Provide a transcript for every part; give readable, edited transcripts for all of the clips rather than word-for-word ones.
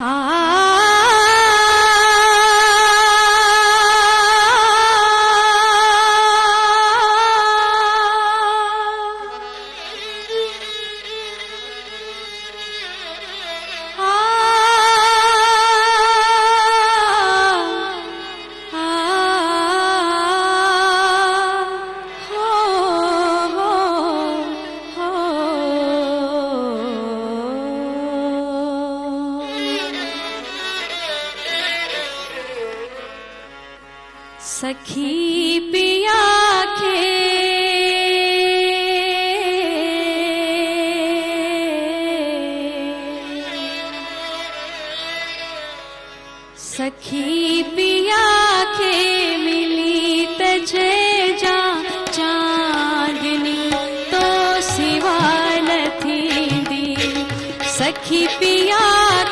आ सखी पिया के सखी पिया के मिली तजे जा चांदनी तो सिवा नथी दी। सखी पिया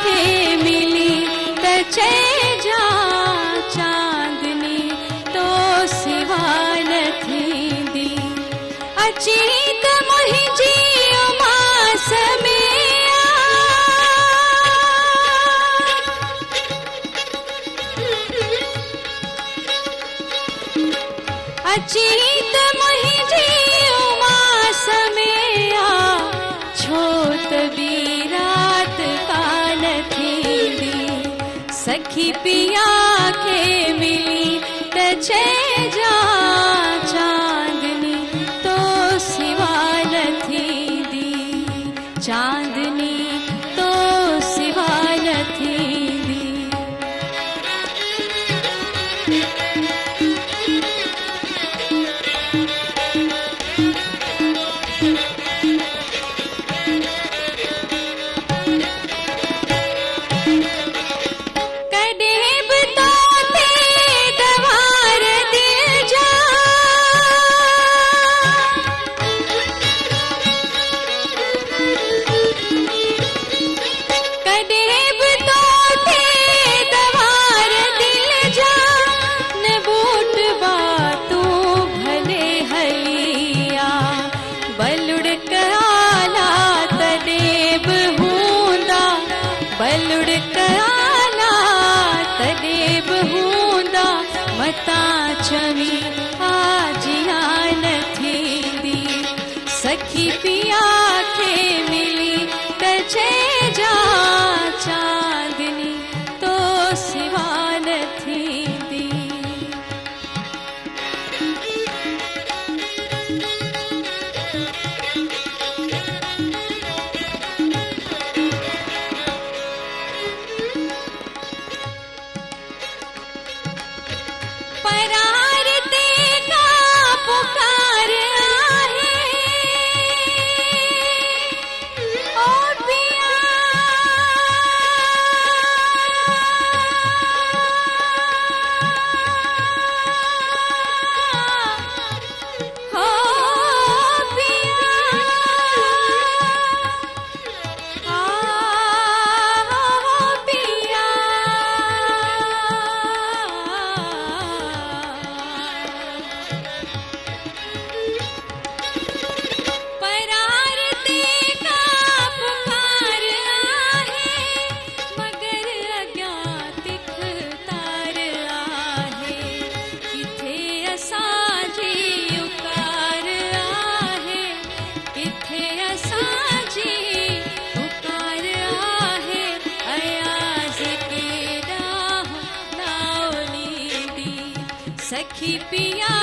के मिली तजे जा अचीत मुहिंजी उमास में अचीत मुहिंजी उमास में छोट भी रात कान थी दी। सखी पिया के मिली तजे जा चांदनी तो सिवा नथी दी। कदेब तो ते दवार दिल जा बलुड़ कराला तदेब हूंदा मता छवी आजिया नथी दी। सखी पिया के मिली तजे जा चांदनी तो सिवा नथी दी। सखी पिया